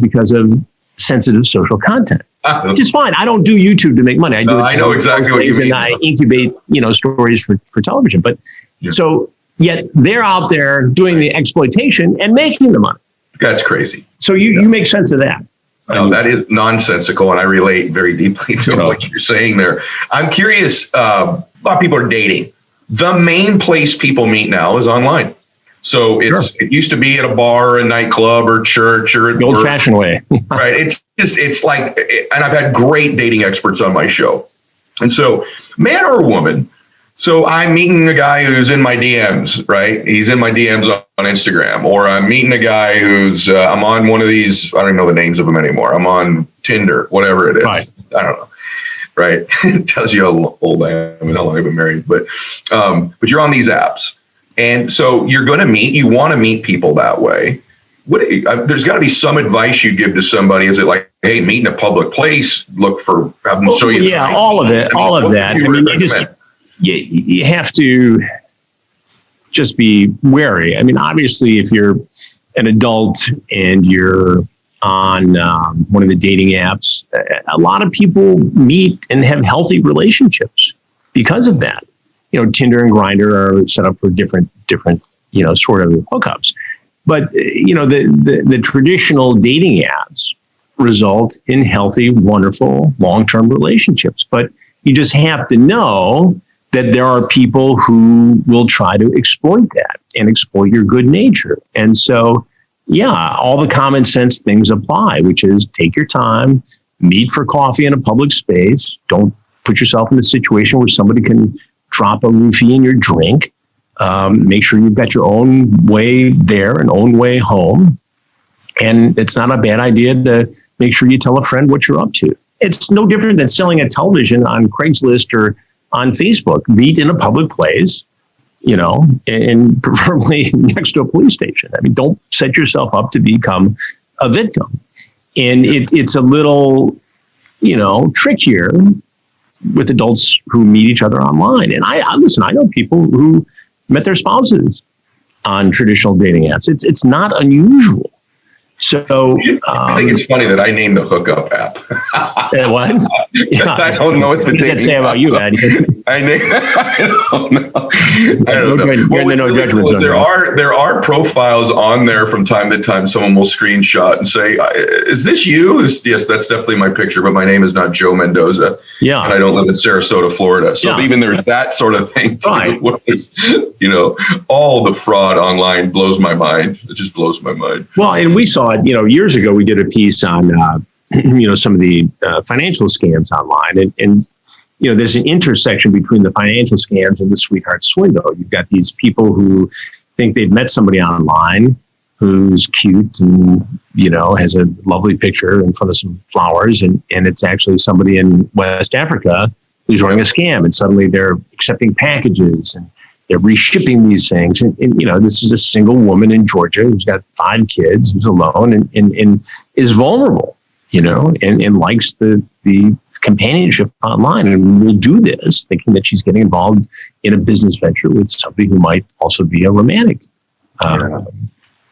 because of sensitive social content, which is fine. I don't do YouTube to make money. I know exactly what you mean. And I incubate, stories for television. But so yet they're out there doing the exploitation and making the money. That's crazy. So you make sense of that. No, that is nonsensical, and I relate very deeply to what you're saying there. I'm curious, a lot of people are dating. The main place people meet now is online. So it used to be at a bar, or a nightclub, or church, or the old-fashioned way. Right. It's like, and I've had great dating experts on my show. And so, man or woman, so I'm meeting a guy who's in my DMs, right? He's in my DMs on Instagram, or I'm meeting a guy who's, I'm on one of these, I don't even know the names of them anymore. I'm on Tinder, whatever it is. Right. I don't know. Right. It tells you how old I am and how long I've been married, but you're on these apps. And so you're going to you want to meet people that way. There's got to be some advice you give to somebody. Is it like, hey, meet in a public place, look for, have them show you. Yeah, all of it, all of that. I mean, you have to just be wary. I mean, obviously, if you're an adult and you're on one of the dating apps, a lot of people meet and have healthy relationships because of that. Tinder and Grindr are set up for different sort of hookups. But the traditional dating apps result in healthy, wonderful, long-term relationships. But you just have to know that there are people who will try to exploit that and exploit your good nature. And so, all the common sense things apply, which is take your time, meet for coffee in a public space. Don't put yourself in a situation where somebody can drop a roofie in your drink. Make sure you've got your own way there and own way home. And it's not a bad idea to make sure you tell a friend what you're up to. It's no different than selling a television on Craigslist or on Facebook. Meet in a public place, and preferably next to a police station. I mean, don't set yourself up to become a victim. And it's a little, trickier with adults who meet each other online. And I know people who met their spouses on traditional dating apps. It's not unusual. So I think it's funny that I named the hookup app. What? Yeah. I don't know what does that say about you, Ed? I don't know. I don't know. You're in the no judgment zone. There are profiles on there from time to time. Someone will screenshot and say, "Is this you?" Yes, that's definitely my picture, but my name is not Joe Mendoza. Yeah, and I don't live in Sarasota, Florida. So even there's that sort of thing. Right. All the fraud online blows my mind. It just blows my mind. Well, and we saw it. Years ago, we did a piece on some of the financial scams online, and there's an intersection between the financial scams and the sweetheart swindle. You've got these people who think they've met somebody online who's cute and has a lovely picture in front of some flowers, and it's actually somebody in West Africa who's running a scam, and suddenly they're accepting packages and they're reshipping these things. And this is a single woman in Georgia who's got 5 kids, who's alone and is vulnerable, and likes the companionship online, and will do this thinking that she's getting involved in a business venture with somebody who might also be a romantic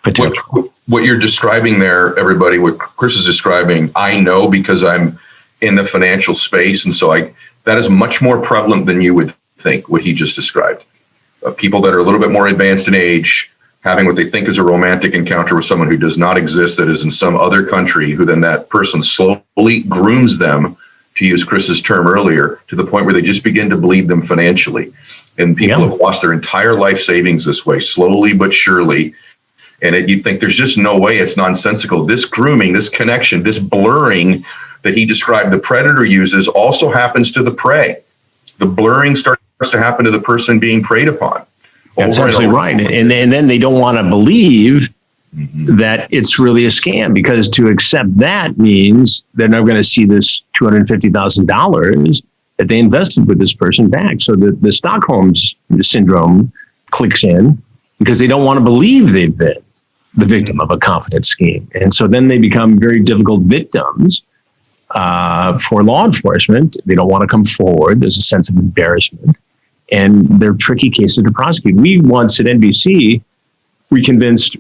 potential. What you're describing there, everybody, what Chris is describing, I know because I'm in the financial space. And so that is much more prevalent than you would think, what he just described. People that are a little bit more advanced in age, having what they think is a romantic encounter with someone who does not exist, that is in some other country, who then that person slowly grooms them, to use Chris's term earlier, to the point where they just begin to bleed them financially. And people have lost their entire life savings this way, slowly but surely. And you think there's just no way, it's nonsensical. This grooming, this connection, this blurring that he described the predator uses also happens to the prey. The blurring starts to happen to the person being preyed upon. That's absolutely right. And then they don't want to believe that it's really a scam, because to accept that means they're never going to see this $250,000 that they invested with this person back. So the Stockholm syndrome clicks in because they don't want to believe they've been the victim of a confidence scheme. And so then they become very difficult victims for law enforcement. They don't want to come forward. There's a sense of embarrassment. And they're tricky cases to prosecute. We once at NBC, we convinced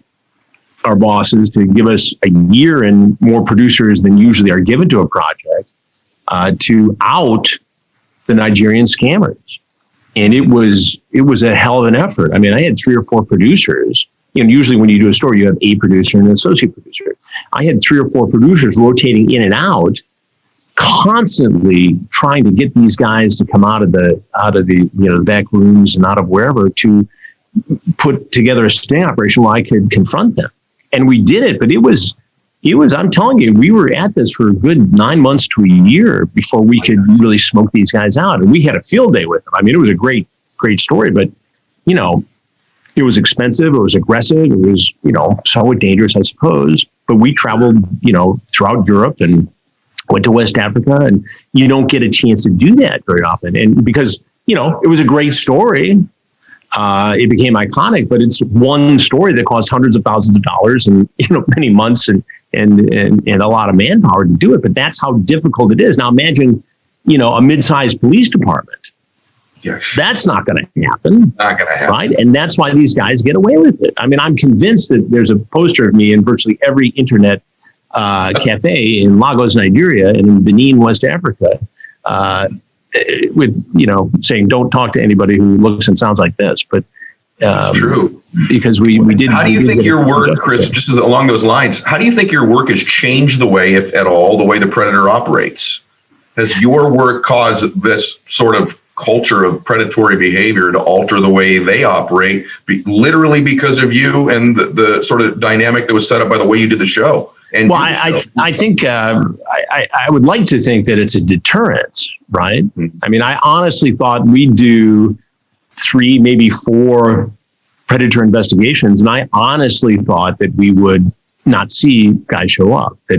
our bosses to give us a year and more producers than usually are given to a project to out the Nigerian scammers. And it was a hell of an effort. I mean, I had 3 or 4 producers. Usually when you do a story, you have a producer and an associate producer. I had 3 or 4 producers rotating in and out, constantly trying to get these guys to come out of the the back rooms and out of wherever to put together a sting operation where I could confront them. And we did it, but it was, I'm telling you, we were at this for a good 9 months to a year before we could really smoke these guys out. And we had a field day with them. I mean, it was a great story, but it was expensive. It was aggressive. It was, somewhat dangerous, I suppose, but we traveled, throughout Europe and went to West Africa, and you don't get a chance to do that very often. And because, it was a great story, it became iconic, but it's one story that cost hundreds of thousands of dollars and, many months and a lot of manpower to do it. But that's how difficult it is. Now imagine, a mid-sized police department. Yes. That's not going to happen. Not going to happen. Right. And that's why these guys get away with it. I mean, I'm convinced that there's a poster of me in virtually every internet cafe in Lagos, Nigeria, and in Benin, West Africa, with, saying, don't talk to anybody who looks and sounds like this. But it's true. Because we did. How do you think your work, Chris, just along those lines, how do you think your work has changed the way, if at all, the way the Predator operates? Has your work caused this sort of culture of predatory behavior to alter the way they operate, literally because of you and the sort of dynamic that was set up by the way you did the show? And well, I think I would like to think that it's a deterrence, right? Mm-hmm. I mean, I honestly thought we'd do 3, maybe 4 predator investigations, and I honestly thought that we would not see guys show up, that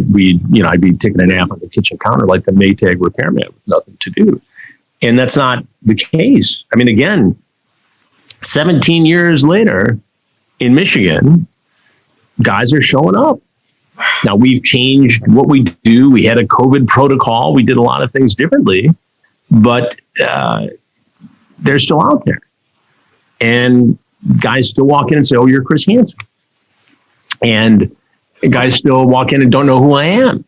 I'd be taking a nap on the kitchen counter like the Maytag repairman with nothing to do. And that's not the case. I mean, again, 17 years later in Michigan, guys are showing up. Now, we've changed what we do. We had a COVID protocol. We did a lot of things differently, but they're still out there. And guys still walk in and say, oh, you're Chris Hansen. And guys still walk in and don't know who I am.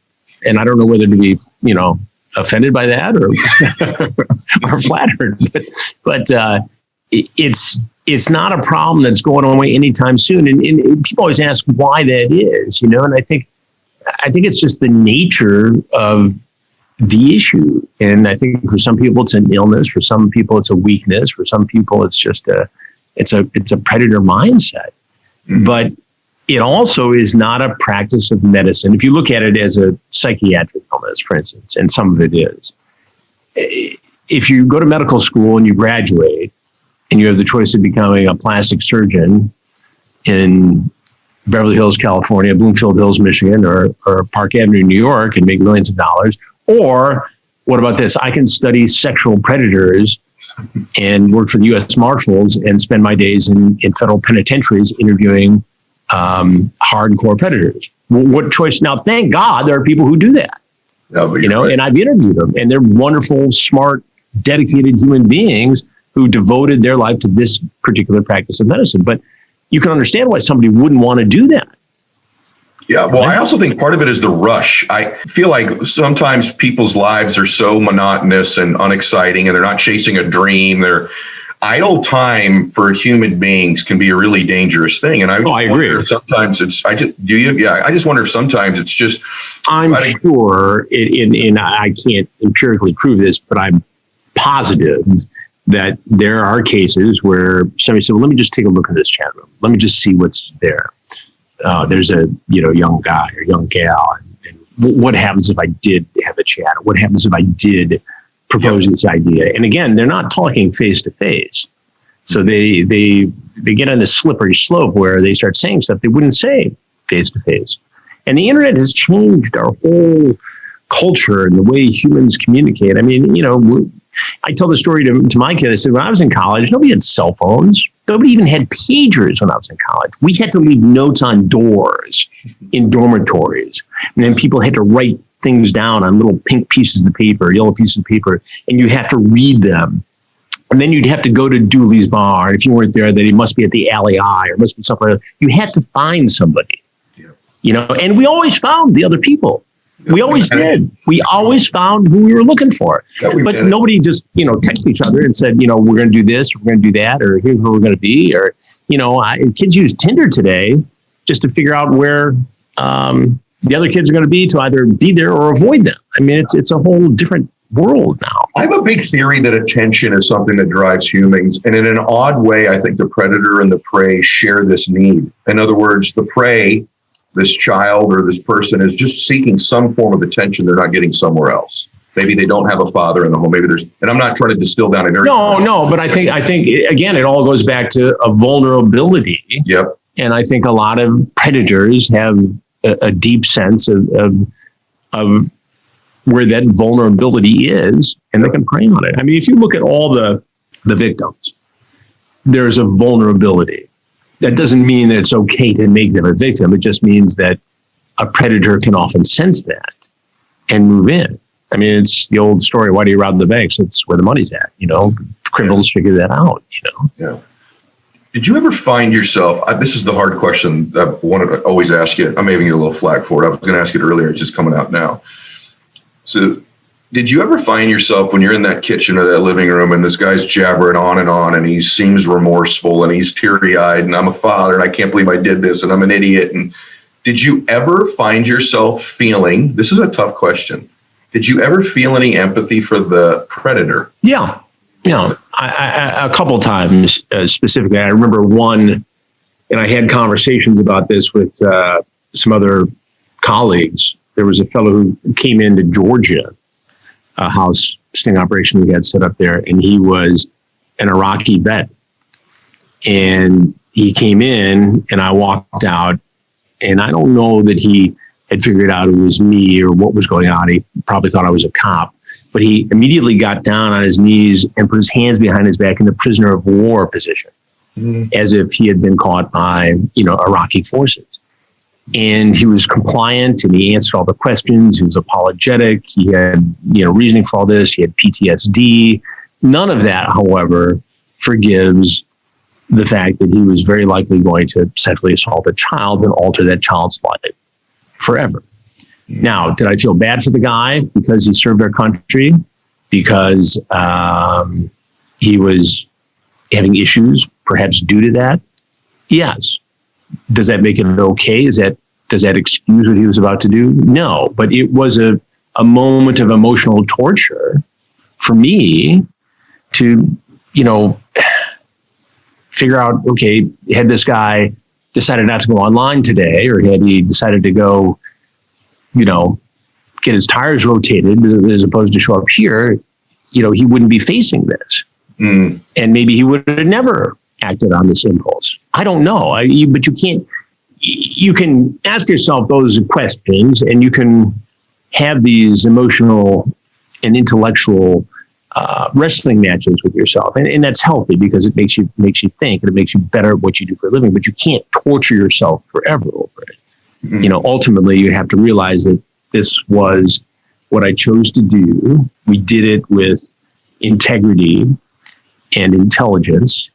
And I don't know whether to be, offended by that or flattered. But it's not a problem that's going away anytime soon. And people always ask why that is, and I think it's just the nature of the issue. And I think for some people it's an illness, for some people it's a weakness, for some people it's just it's a predator mindset. Mm-hmm. But it also is not a practice of medicine. If you look at it as a psychiatric illness, for instance, and some of it is, if you go to medical school and you graduate and you have the choice of becoming a plastic surgeon in Beverly Hills, California, Bloomfield Hills, Michigan, or Park Avenue, New York, and make millions of dollars, or what about this? I can study sexual predators and work for the U.S. Marshals and spend my days in federal penitentiaries interviewing hardcore predators. What choice? Now, thank God there are people who do that, right. And I've interviewed them, and they're wonderful, smart, dedicated human beings who devoted their life to this particular practice of medicine. But you can understand why somebody wouldn't want to do that. Yeah, well, I also think part of it is the rush. I feel like sometimes people's lives are so monotonous and unexciting, and they're not chasing a dream. They're idle time for human beings can be a really dangerous thing. And I agree. Sometimes I just wonder if sometimes it's just. I'm sure, and I can't empirically prove this, but I'm positive that there are cases where somebody said, well, let me just take a look at this chat room. Let me just see what's there. There's a young guy or young gal. And what happens if I did have a chat? What happens if I did propose this idea? And again, they're not talking face to face. So they get on this slippery slope where they start saying stuff they wouldn't say face to face. And the internet has changed our whole culture and the way humans communicate. I mean, I tell the story to my kid. I said, when I was in college, nobody had cell phones. Nobody even had pagers when I was in college. We had to leave notes on doors in dormitories. And then people had to write things down on little pink pieces of paper, yellow pieces of paper, and you have to read them. And then you'd have to go to Dooley's bar. If you weren't there, then he must be at the Alley Eye or must be somewhere else. You had to find somebody. and we always found the other people. We always did. We always found who we were looking for. But nobody just, texted each other and said, we're going to do this, we're going to do that, or here's where we're going to be. Or, kids use Tinder today just to figure out where the other kids are going to be, to either be there or avoid them. I mean, it's a whole different world now. I have a big theory that attention is something that drives humans. And in an odd way, I think the predator and the prey share this need. In other words, the prey, this child or this person, is just seeking some form of attention they're not getting somewhere else. Maybe they don't have a father in the home. Maybe and I'm not trying to distill down every. No, but I think again, it all goes back to a vulnerability. Yep. And I think a lot of predators have a deep sense of where that vulnerability is, and they can prey on it. I mean, if you look at all the victims, there's a vulnerability. That doesn't mean that it's okay to make them a victim. It just means that a predator can often sense that and move in. I mean, it's the old story, why do you rob the banks? It's where the money's at, criminals figure that out, Yeah. Did you ever find yourself, this is the hard question I wanted to always ask you. I'm giving you a little flack for it. I was going to ask it earlier. It's just coming out now. So did you ever find yourself when you're in that kitchen or that living room and this guy's jabbering on and he seems remorseful and he's teary-eyed and I'm a father and I can't believe I did this and I'm an idiot. And did you ever find yourself feeling, this is a tough question, did you ever feel any empathy for the predator? Yeah. A couple times specifically. I remember one, and I had conversations about this with some other colleagues. There was a fellow who came into Georgia, a house sting operation we had set up there, and he was an Iraqi vet. And he came in, and I walked out, and I don't know that he had figured out it was me or what was going on. He probably thought I was a cop. But he immediately got down on his knees and put his hands behind his back in the prisoner of war position, as if he had been caught by, Iraqi forces. And he was compliant and he answered all the questions. He was apologetic. He had, reasoning for all this. He had PTSD. None of that, however, forgives the fact that he was very likely going to sexually assault a child and alter that child's life forever. Now, did I feel bad for the guy because he served our country? Because he was having issues, perhaps due to that? Yes. Does that make it okay? Does that excuse what he was about to do? No. But it was a moment of emotional torture for me to, figure out, okay, had this guy decided not to go online today, or had he decided to go get his tires rotated as opposed to show up here, he wouldn't be facing this. And maybe he would have never acted on this impulse. I don't know. But you can ask yourself those questions, and you can have these emotional and intellectual wrestling matches with yourself. And that's healthy because it makes you think, and it makes you better at what you do for a living, but you can't torture yourself forever over it. Ultimately, you have to realize that this was what I chose to do. We did it with integrity and intelligence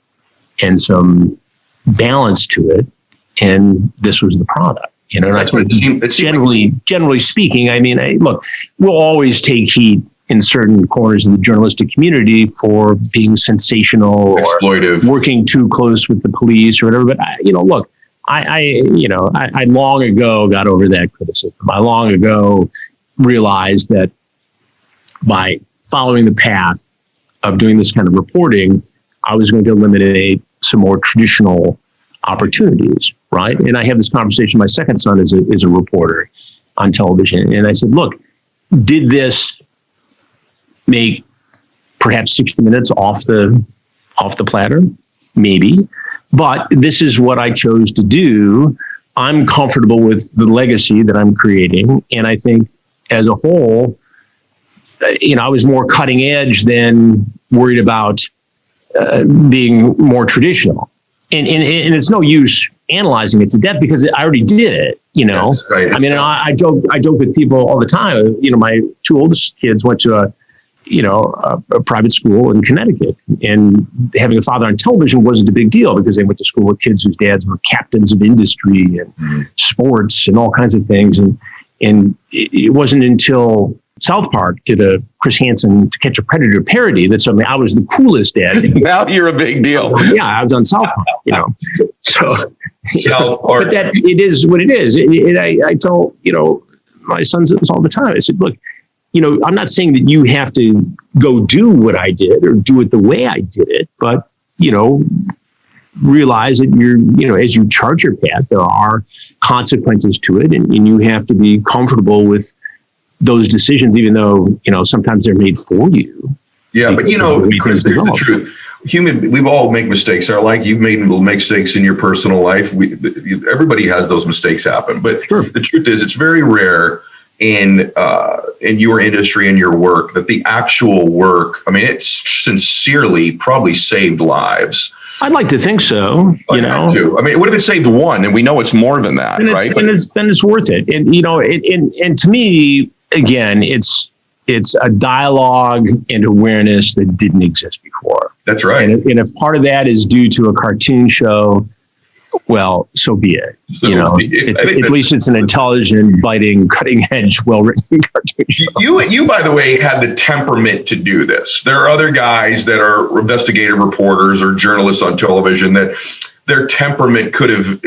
and some balance to it. And this was the product. And I think generally speaking, I mean, look, we'll always take heat in certain corners of the journalistic community for being sensational, exploitive, or working too close with the police or whatever. But look, I long ago got over that criticism. I long ago realized that by following the path of doing this kind of reporting, I was going to eliminate some more traditional opportunities, right? And I had this conversation. My second son is a reporter on television, and I said, "Look, did this make perhaps 60 minutes off the platter? Maybe." But this is what I chose to do. I'm comfortable with the legacy that I'm creating. And I think as a whole, I was more cutting edge than worried about being more traditional. And it's no use analyzing it to death because I already did it, Right. I mean, I joke with people all the time. My two oldest kids went to a private school in Connecticut, and having a father on television wasn't a big deal because they went to school with kids whose dads were captains of industry and sports and all kinds of things. And it wasn't until South Park did a Chris Hansen To Catch a Predator parody that suddenly I was the coolest dad. Now you're a big deal. Yeah, I was on South Park, So, Park. but that it is what it is. I tell, my sons this all the time. I said, look, I'm not saying that you have to go do what I did or do it the way I did it, but, realize that as you chart your path, there are consequences to it, and you have to be comfortable with those decisions, even though, sometimes they're made for you. Yeah, but Chris, here's the truth. We've all make mistakes in our life. You've made mistakes in your personal life. Everybody has those mistakes happen. But sure. The truth is, it's very rare in your industry and your work that the actual work, it sincerely probably saved lives. I'd like to think so. Too. What if it saved one? And we know it's more than that, right? Then it's worth it. And to me, again, it's a dialogue and awareness that didn't exist before. That's right. And if part of that is due to a cartoon show, well, so be it. At least it's an intelligent, biting, cutting-edge, well-written cartoon show. You, by the way, had the temperament to do this. There are other guys that are investigative reporters or journalists on television that their temperament could have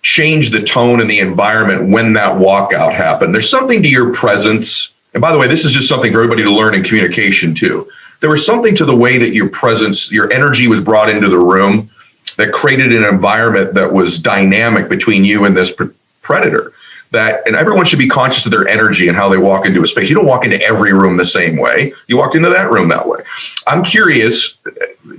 changed the tone and the environment when that walkout happened. There's something to your presence. And by the way, this is just something for everybody to learn in communication, too. There was something to the way that your presence, your energy was brought into the room that created an environment that was dynamic between you and this predator. And everyone should be conscious of their energy and how they walk into a space. You don't walk into every room the same way. You walked into that room that way. I'm curious,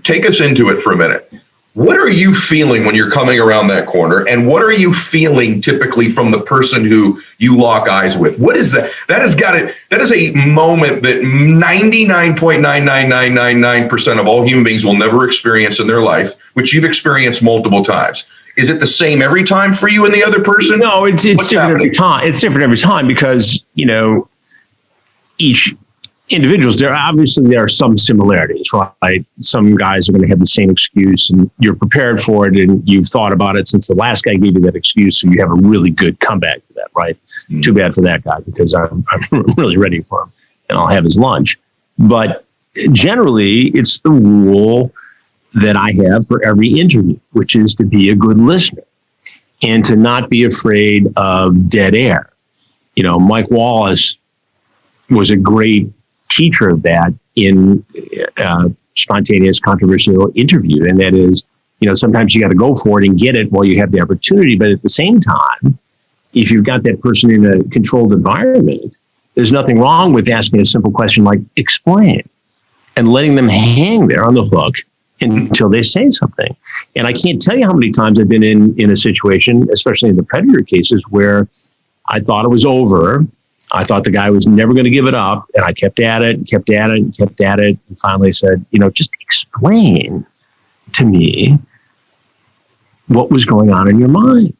take us into it for a minute. What are you feeling when you're coming around that corner? And what are you feeling typically from the person who you lock eyes with? What is that? That is a moment that 99.99999% of all human beings will never experience in their life, which you've experienced multiple times. Is it the same every time for you and the other person? No, it's different every time. It's different every time because, each individuals, there are some similarities, right? Some guys are going to have the same excuse and you're prepared for it and you've thought about it since the last guy gave you that excuse, so you have a really good comeback to that, right? Too bad for that guy because I'm really ready for him and I'll have his lunch. But generally, it's the rule that I have for every interview, which is to be a good listener and to not be afraid of dead air. Mike Wallace was a great teacher of that in spontaneous controversial interview. And that is, sometimes you got to go for it and get it while you have the opportunity. But at the same time, if you've got that person in a controlled environment, there's nothing wrong with asking a simple question like explain and letting them hang there on the hook until they say something. And I can't tell you how many times I've been in a situation, especially in the predator cases, where I thought it was over. I thought the guy was never going to give it up, and I kept at it, and kept at it, and kept at it, and finally said, just explain to me what was going on in your mind.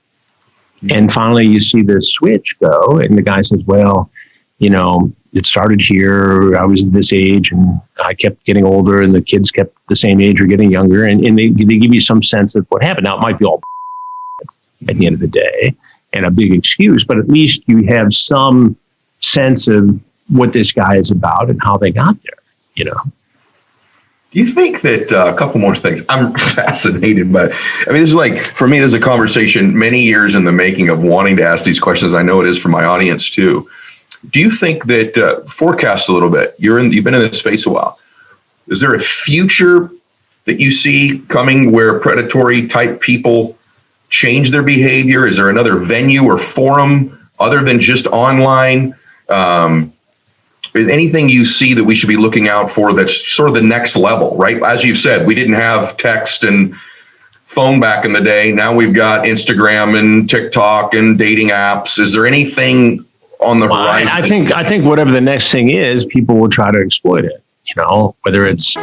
And finally, you see the switch go, and the guy says, well, it started here, I was this age, and I kept getting older, and the kids kept the same age or getting younger, and they give you some sense of what happened. Now, it might be all at the end of the day, and a big excuse, but at least you have some sense of what this guy is about and how they got there, Do you think that a couple more things? I'm fascinated by, this is like, for me, there's a conversation many years in the making of wanting to ask these questions. I know it is for my audience too. Do you think that, forecast a little bit, you've been in this space a while. Is there a future that you see coming where predatory type people change their behavior? Is there another venue or forum other than just online? Is anything you see that we should be looking out for that's sort of the next level, right? As you've said, we didn't have text and phone back in the day. Now we've got Instagram and TikTok and dating apps. Is there anything on the horizon? I think whatever the next thing is, people will try to exploit it, whether it's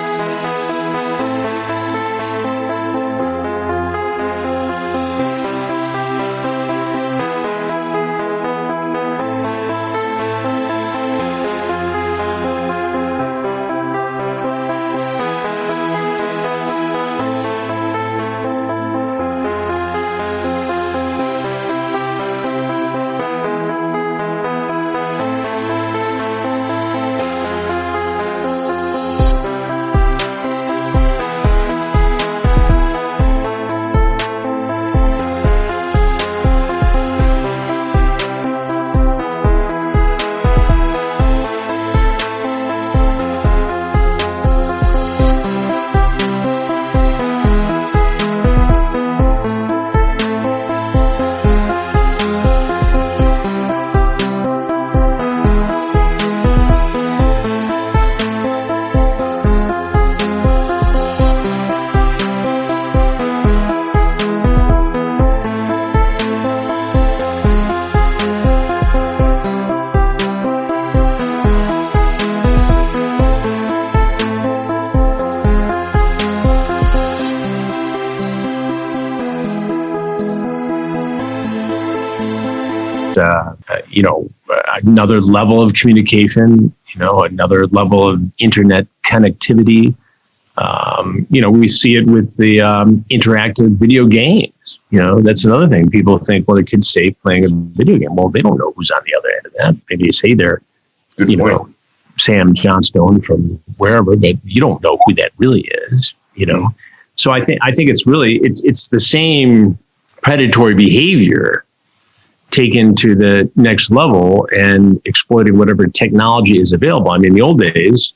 another level of communication, another level of internet connectivity. We see it with the interactive video games. That's another thing. People think, well, the kid's safe playing a video game. Well, they don't know who's on the other end of that. Maybe you say they're, Sam Johnstone from wherever, but you don't know who that really is. So I think it's really it's the same predatory behavior taken to the next level and exploiting whatever technology is available. I mean, in the old days,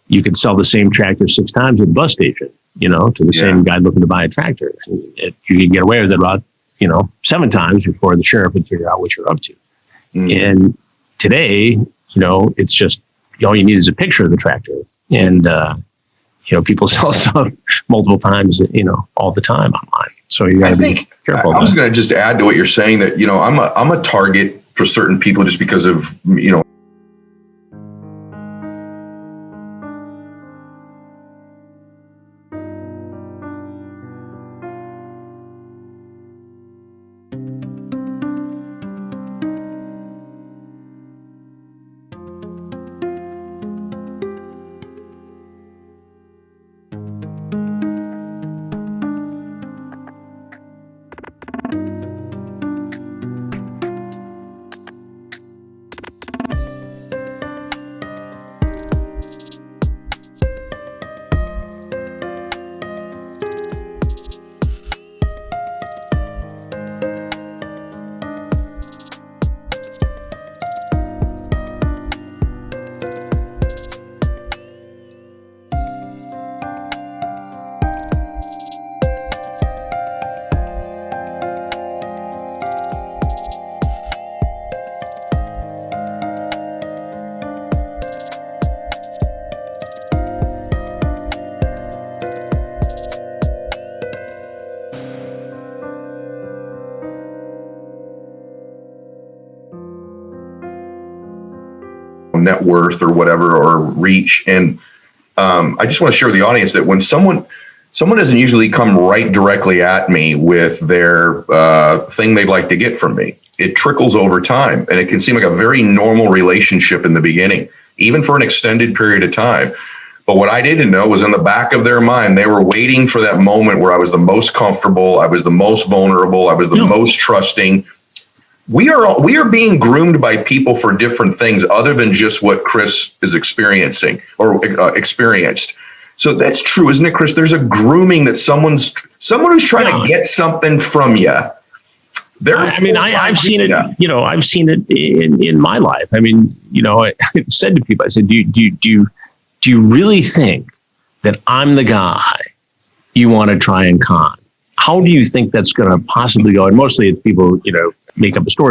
you could sell the same tractor 6 times at the bus station, to the same guy looking to buy a tractor. You could get away with it about, 7 times before the sheriff would figure out what you're up to. And today, it's just, all you need is a picture of the tractor. And, people sell stuff multiple times, all the time online. So you got to be careful. I was going to just add to what you're saying that, I'm a target for certain people just because of, net worth or whatever, or reach. And I just want to share with the audience that when someone doesn't usually come right directly at me with their thing they'd like to get from me, it trickles over time, and it can seem like a very normal relationship in the beginning, even for an extended period of time. But what I didn't know was in the back of their mind, they were waiting for that moment where I was the most comfortable, I was the most vulnerable, I was the most trusting. We are being groomed by people for different things other than just what Chris is experiencing or experienced. So that's true, isn't it, Chris? There's a grooming that someone who's trying to get something from you. I've seen it. I've seen it in my life. I mean, I said to people, I said, do you really think that I'm the guy you want to try and con? How do you think that's going to possibly go? And mostly it's people, make up a story